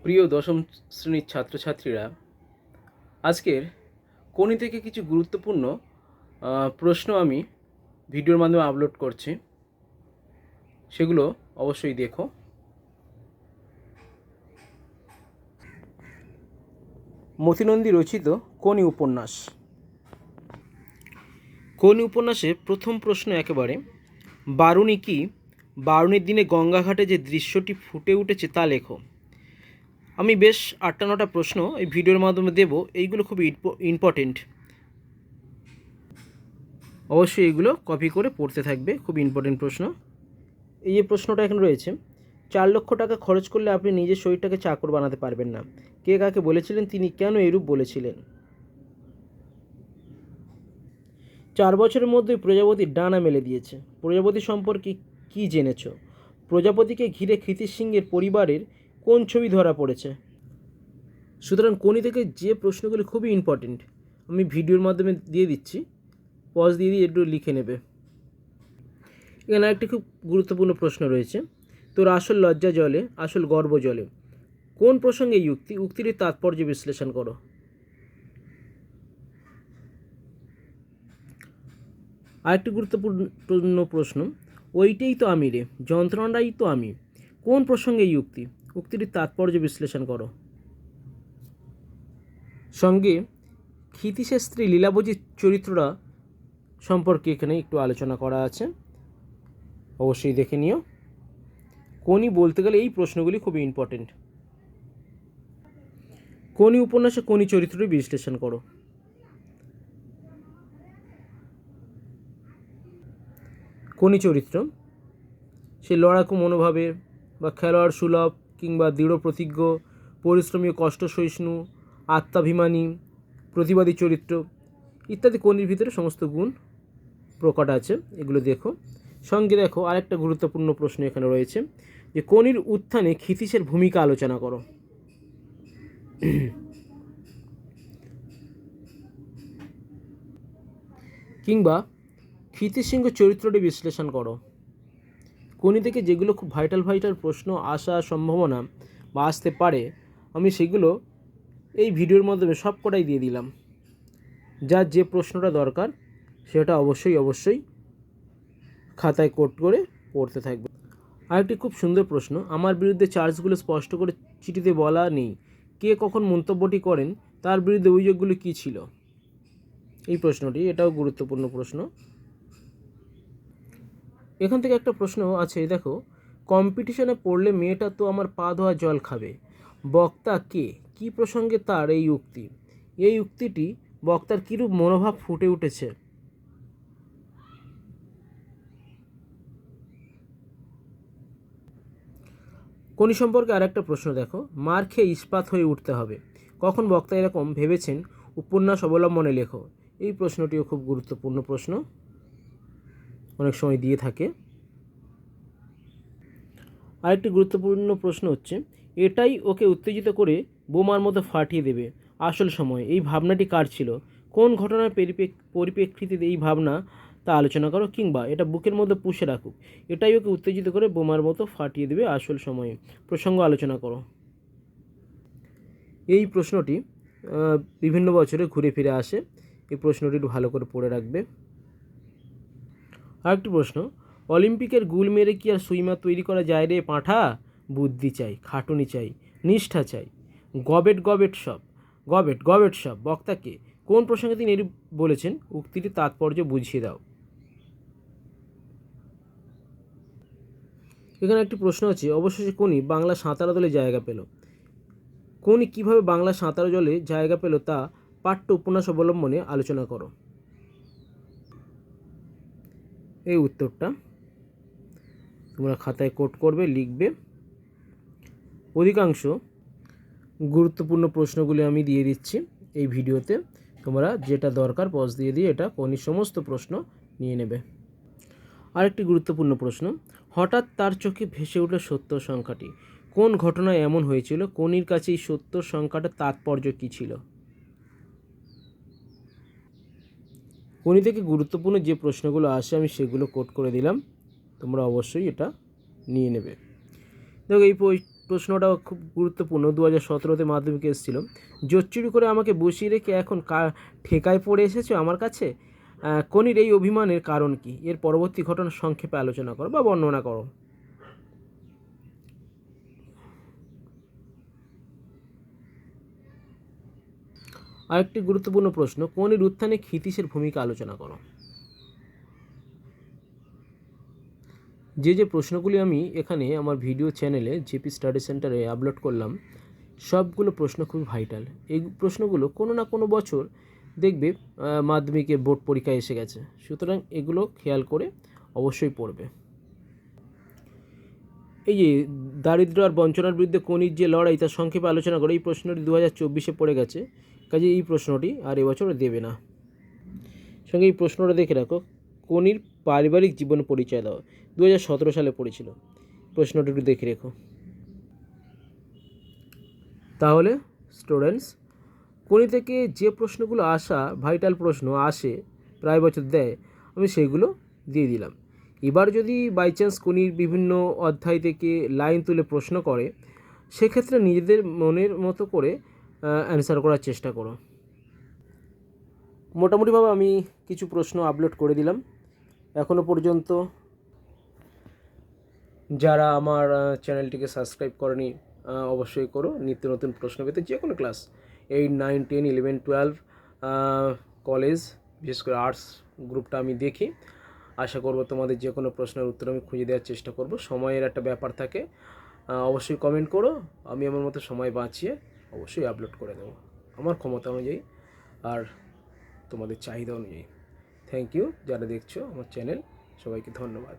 প্রিয় দশম শ্রেণীর ছাত্রছাত্রীরা, আজকের কোনি থেকে কিছু গুরুত্বপূর্ণ প্রশ্ন আমি ভিডিওর মাধ্যমে আপলোড করছি, সেগুলো অবশ্যই দেখো। মতিনন্দী রচিত কোনি উপন্যাস। কোনি উপন্যাসে প্রথম প্রশ্ন একেবারে, বারুণী কি? বারুণীর দিনে গঙ্গাঘাটে যে দৃশ্যটি ফুটে উঠেছে তা লেখো। আমি বেশ 8-9টা প্রশ্ন এই ভিডিওর মাধ্যমে দেব, এইগুলো খুব ইম্পর্টেন্ট। অবশ্যই এগুলো কপি করে পড়তে থাকবে, খুব ইম্পর্টেন্ট প্রশ্ন। এই যে প্রশ্নটা এখানে রয়েছে, 4 লক্ষ টাকা খরচ করলে আপনি নিজের শরীরটাকে চাকর বানাতে পারবেন না। কে কাকে বলেছিলেন? তিনি কেন এরূপ বলেছিলেন? 4 বছরের মধ্যেই প্রজাপতি ডানা মেলে দিয়েছে। প্রজাপতি সম্পর্কে কি জেনেছ? প্রজাপতিকে ঘিরে ক্ষিতিশ সিংহের পরিবারের কোন ছবি ধরা পড়েছে? সুতরাং কোনি থেকে যে প্রশ্নগুলি খুবই ইম্পর্টেন্ট, আমি ভিডিওর মাধ্যমে দিয়ে দিচ্ছি, পজ দিয়ে একটু লিখে নেবে। এখানে একটি খুব গুরুত্বপূর্ণ প্রশ্ন রয়েছে, তোর আসল লজ্জা জলে, আসল গর্ব জলে। কোন প্রসঙ্গে উক্তির তাৎপর্য বিশ্লেষণ করো। আরেকটি গুরুত্বপূর্ণ প্রশ্ন, ওইটাই তো আমি রে, যন্ত্রণাটাই তো আমি। কোন প্রসঙ্গে উক্তির তাৎপর্য বিশ্লেষণ করো। সঙ্গে ক্ষিতীশের স্ত্রী লীলাবতীর চরিত্রটা সম্পর্কে এখানে একটু আলোচনা করা আছে, অবশ্যই দেখে নিও। কোনি বলতে গেলে এই প্রশ্নগুলি খুবই ইম্পর্টেন্ট। কোনি উপন্যাসে কোনি চরিত্রটি বিশ্লেষণ করো। কোনি চরিত্র সে লড়াকু মনোভাবের বা খেলোয়াড় সুলভ কিংবা দৃঢ় প্রতিজ্ঞ, পরিশ্রমী ও কষ্ট সহিষ্ণু, আত্মাভিমানী, প্রতিবাদী চরিত্র ইত্যাদি কোনির ভিতরে সমস্ত গুণ প্রকট আছে, এগুলো দেখো। সঙ্গে দেখো আরেকটা গুরুত্বপূর্ণ প্রশ্ন এখানে রয়েছে, যে কোনির উত্থানে ক্ষিতীশের ভূমিকা আলোচনা করো। কিংবা ক্ষিতীশ সিংহ চরিত্রটি বিশ্লেষণ করো। কোনি থেকে যেগুলো খুব ভাইটাল প্রশ্ন আসার সম্ভাবনা বা আসতে পারে, আমি সেগুলো এই ভিডিওর মাধ্যমে সব কটাই দিয়ে দিলাম। যার যে প্রশ্নটা দরকার সেটা অবশ্যই খাতায় কোট করে পড়তে থাকবে। আরেকটি খুব সুন্দর প্রশ্ন, আমার বিরুদ্ধে চার্জগুলো স্পষ্ট করে চিঠিতে বলা নেই, কে কখন মন্তব্যটি করেন, তার বিরুদ্ধে অভিযোগগুলো কী ছিল? এই প্রশ্নটি, এটাও গুরুত্বপূর্ণ প্রশ্ন। এখান থেকে একটা প্রশ্ন আছে, দেখো, কম্পিটিশনে পড়লে মেয়েটা তো আমার পা ধোয়া জল খাবে। বক্তা কে? কী প্রসঙ্গে তার এই উক্তি? এই উক্তিটি বক্তার কীরূপ মনোভাব ফুটে উঠেছে? কোনি সম্পর্কে আরেকটা প্রশ্ন দেখো, মার খেয়ে ইস্পাত হয়ে উঠতে হবে। কখন বক্তা এরকম ভেবেছেন? উপন্যাস অবলম্বনে লেখো। এই প্রশ্নটিও খুব গুরুত্বপূর্ণ প্রশ্ন, অনেক সময় দিয়ে থাকে। আরেকটি গুরুত্বপূর্ণ প্রশ্ন হচ্ছে, এটাই ওকে উত্তেজিত করে বোমার মতো ফাটিয়ে দেবে আসল সময়, এই ভাবনাটি কার ছিল? কোন ঘটনার পরিপ্রেক্ষিতে এই ভাবনা তা আলোচনা করো। কিংবা এটা বুকের মধ্যে পুষে রাখুক, এটাই ওকে উত্তেজিত করে বোমার মতো ফাটিয়ে দেবে আসল সময়ে, প্রসঙ্গ আলোচনা করো। এই প্রশ্নটি বিভিন্ন বছরে ঘুরে ফিরে আসে, এই প্রশ্নটি একটু ভালো করে পড়ে রাখবে। আরেকটি প্রশ্ন, অলিম্পিকের গুল মেরে কি আর সুইমার তৈরি করা যায় রে পাঁঠা? বুদ্ধি চাই, খাটুনি চাই, নিষ্ঠা চাই, গবেট সব। বক্তাকে কোন প্রসঙ্গে তিনি এরূপ বলেছেন? উক্তিটির তাৎপর্য বুঝিয়ে দাও। এখানে একটি প্রশ্ন আছে, অবশেষে কোনি বাংলা সাঁতারা দলে জায়গা পেল। কোনি কীভাবে বাংলা সাঁতারা দলে জায়গা পেল তা পাঠ্য উপন্যাস অবলম্বনে আলোচনা করো। এই উত্তরটা তোমরা খাতায় কোট করবে, লিখবে। অধিকাংশ গুরুত্বপূর্ণ প্রশ্নগুলি আমি দিয়ে দিচ্ছি এই ভিডিওতে, তোমরা যেটা দরকার পজ দিয়ে এটা কোনির সমস্ত প্রশ্ন নিয়ে নেবে। আরেকটি গুরুত্বপূর্ণ প্রশ্ন, হঠাৎ তার চোখে ভেসে উঠল সত্তর সংখ্যাটি। কোন ঘটনায় এমন হয়েছিল? কোনির কাছে এই সত্তর সংখ্যাটার তাৎপর্য কী ছিল? কোনি থেকে গুরুত্বপূর্ণ যে প্রশ্নগুলো আসে আমি সেগুলো কোট করে দিলাম, তোমরা অবশ্যই এটা নিয়ে নেবে। দেখো, এই প্রশ্নটাও খুব গুরুত্বপূর্ণ, 2017-তে মাধ্যমিকে এসেছিলো। জোর চুরি করে আমাকে বসিয়ে রেখে এখন ঠেকায় পড়ে এসেছো আমার কাছে, কনির এই অভিমানের কারণ কি? এর পরবর্তী ঘটনা সংক্ষেপে আলোচনা করো বা বর্ণনা করো। আরেকটি গুরুত্বপূর্ণ প্রশ্ন, কনির উত্থানে ক্ষিতীশের ভূমিকা আলোচনা করো। যে প্রশ্নগুলি আমি এখানে আমার ভিডিও চ্যানেলে জেপি স্টাডি সেন্টারে আপলোড করলাম, সবগুলো প্রশ্ন খুবই ভাইটাল। এই প্রশ্নগুলো কোনো না কোনো বছর দেখবে মাধ্যমিকে বোর্ড পরীক্ষায় এসে গেছে, সুতরাং এগুলো খেয়াল করে অবশ্যই পড়বে। এই যে দারিদ্র আর বঞ্চনার বিরুদ্ধে কনির যে লড়াই, তার সংক্ষেপে আলোচনা করে, এই প্রশ্নটি 2024-এ পড়ে গেছে, কাজে এই প্রশ্নটি আর এবছর দেবে না। সঙ্গে এই প্রশ্নটা দেখে রাখো, কনির পারিবারিক জীবন পরিচয় দাও, 2017 সালে পড়েছিল, প্রশ্নটি একটু দেখে রেখো। তাহলে স্টুডেন্টস, কনি থেকে যে প্রশ্নগুলো ভাইটাল প্রশ্ন আসে, প্রায় বছর দেয়, আমি সেগুলো দিয়ে দিলাম। এবার যদি বাই চান্স কনির বিভিন্ন অধ্যায় থেকে লাইন তুলে প্রশ্ন করে, সেক্ষেত্রে নিজেদের মনের মতো করে অ্যান্সার করার চেষ্টা করো। মোটামুটিভাবে আমি কিছু প্রশ্ন আপলোড করে দিলাম। এখনও পর্যন্ত যারা আমার চ্যানেলটিকে সাবস্ক্রাইব করেনি, অবশ্যই করো। নিত্য নতুন প্রশ্ন পেতে যে কোনো ক্লাস 8, 9, 10, 11, 12 কলেজ, বিশেষ করে আর্টস গ্রুপটা আমি দেখি। আশা করব তোমাদের যে কোনো প্রশ্নের উত্তর আমি খুঁজে দেওয়ার চেষ্টা করব। সময়ের একটা ব্যাপার থাকে, অবশ্যই কমেন্ট করো, আমি আমার মতো সময় বাঁচিয়ে অবশ্যই আপলোড করে দেবো আমার ক্ষমতা অনুযায়ী আর তোমাদের চাহিদা অনুযায়ী। থ্যাংক ইউ যারা দেখছো আমার চ্যানেল, সবাইকে ধন্যবাদ।